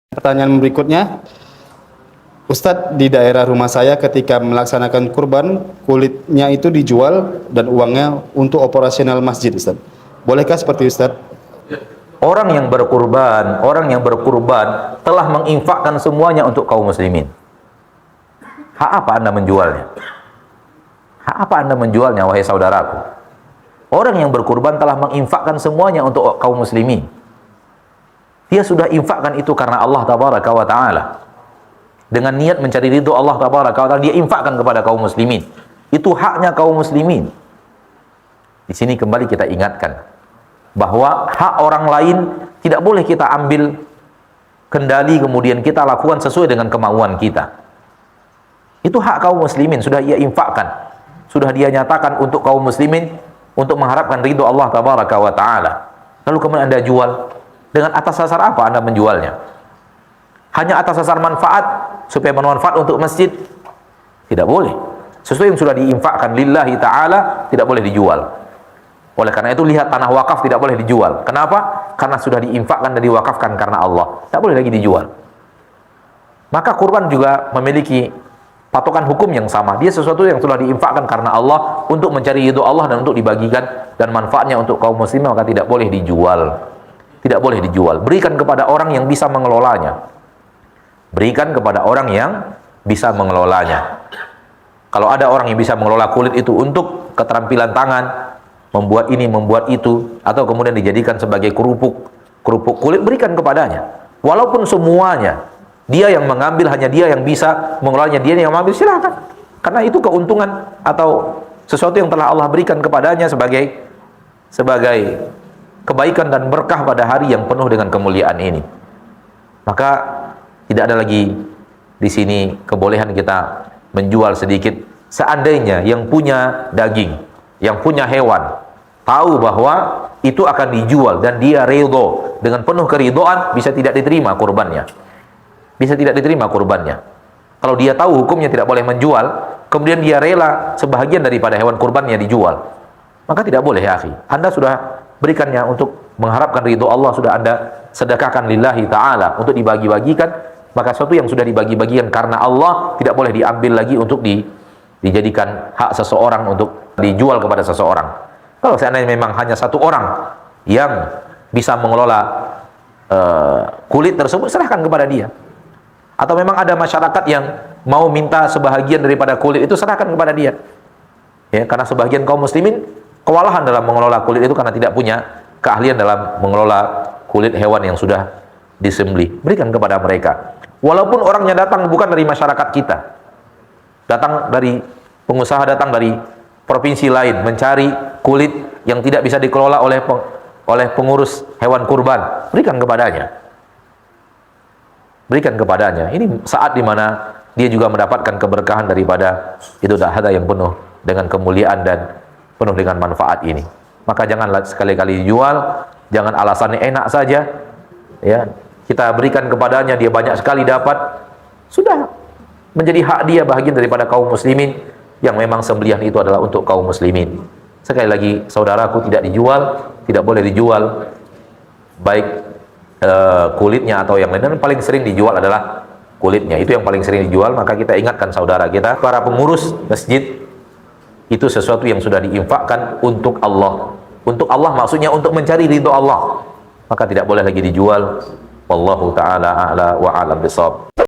Pertanyaan berikutnya, Ustadz, di daerah rumah saya ketika melaksanakan kurban, kulitnya itu dijual dan uangnya untuk operasional masjid, Ustadz. Bolehkah seperti Ustadz? Orang yang berkurban telah menginfakkan semuanya untuk kaum muslimin. Hak apa Anda menjualnya? Hak apa Anda menjualnya, wahai saudaraku? Orang yang berkurban telah menginfakkan semuanya untuk kaum muslimin. Dia sudah infakkan itu karena Allah tabaraka wa ta'ala. Dengan niat mencari ridho Allah tabaraka wa ta'ala, dia infakkan kepada kaum muslimin. Itu haknya kaum muslimin. Di sini kembali kita ingatkan bahwa hak orang lain tidak boleh kita ambil kendali kemudian kita lakukan sesuai dengan kemauan kita. Itu hak kaum muslimin, sudah ia infakkan, sudah dia nyatakan untuk kaum muslimin untuk mengharapkan ridho Allah tabaraka wa ta'ala. Lalu kemudian Anda jual, dengan atas dasar apa Anda menjualnya? Hanya atas dasar manfaat, supaya bermanfaat untuk masjid? Tidak boleh. Sesuatu yang sudah diinfakkan lillahi ta'ala tidak boleh dijual. Oleh karena itu, lihat tanah wakaf tidak boleh dijual. Kenapa? Karena sudah diinfakkan dan diwakafkan karena Allah. Tidak boleh lagi dijual. Maka kurban juga memiliki patokan hukum yang sama. Dia sesuatu yang sudah diinfakkan karena Allah, untuk mencari ridho Allah dan untuk dibagikan, dan manfaatnya untuk kaum muslimin, maka tidak boleh dijual. Tidak boleh dijual. Berikan kepada orang yang bisa mengelolanya. Berikan kepada orang yang bisa mengelolanya. Kalau ada orang yang bisa mengelola kulit itu untuk keterampilan tangan, membuat ini, membuat itu, atau kemudian dijadikan sebagai kerupuk kulit, berikan kepadanya. Walaupun semuanya dia yang mengambil, hanya dia yang bisa mengelolanya, dia yang mengambil, silakan. Karena itu keuntungan atau sesuatu yang telah Allah berikan kepadanya sebagai kebaikan dan berkah pada hari yang penuh dengan kemuliaan ini. Maka tidak ada lagi di sini kebolehan kita menjual sedikit. Seandainya yang punya daging, yang punya hewan, tahu bahwa itu akan dijual dan dia ridho dengan penuh keridhaan, bisa tidak diterima kurbannya. Bisa tidak diterima kurbannya. Kalau dia tahu hukumnya tidak boleh menjual, kemudian dia rela sebahagian daripada hewan kurbannya dijual, maka tidak boleh, ya akhi. Anda sudah berikannya untuk mengharapkan ridho Allah, sudah Anda sedekahkan lillahi ta'ala untuk dibagi-bagikan, maka sesuatu yang sudah dibagi-bagikan karena Allah tidak boleh diambil lagi untuk dijadikan hak seseorang untuk dijual kepada seseorang. Kalau seandainya memang hanya satu orang yang bisa mengelola kulit tersebut, serahkan kepada dia. Atau memang ada masyarakat yang mau minta sebahagian daripada kulit itu, serahkan kepada dia. Ya, karena sebagian kaum muslimin kewalahan dalam mengelola kulit itu karena tidak punya keahlian dalam mengelola kulit hewan yang sudah disembelih. Berikan kepada mereka. Walaupun orangnya datang bukan dari masyarakat kita, datang dari pengusaha, datang dari provinsi lain, mencari kulit yang tidak bisa dikelola oleh pengurus hewan kurban, berikan kepadanya. Berikan kepadanya. Ini saat dimana dia juga mendapatkan keberkahan daripada itu dahada yang penuh dengan kemuliaan dan penuh dengan manfaat ini. Maka janganlah sekali-kali dijual, jangan alasannya enak saja. Ya, kita berikan kepadanya, dia banyak sekali dapat, sudah menjadi hak dia, bahagian daripada kaum muslimin, yang memang sembelihan itu adalah untuk kaum muslimin. Sekali lagi, saudaraku, tidak dijual, tidak boleh dijual, baik kulitnya atau yang lain. Dan paling sering dijual adalah kulitnya, itu yang paling sering dijual. Maka kita ingatkan saudara kita, para pengurus masjid, itu sesuatu yang sudah diinfakkan untuk Allah. Untuk Allah maksudnya untuk mencari ridho Allah, maka tidak boleh lagi dijual. Wallahu ta'ala a'la wa a'lam bishawab.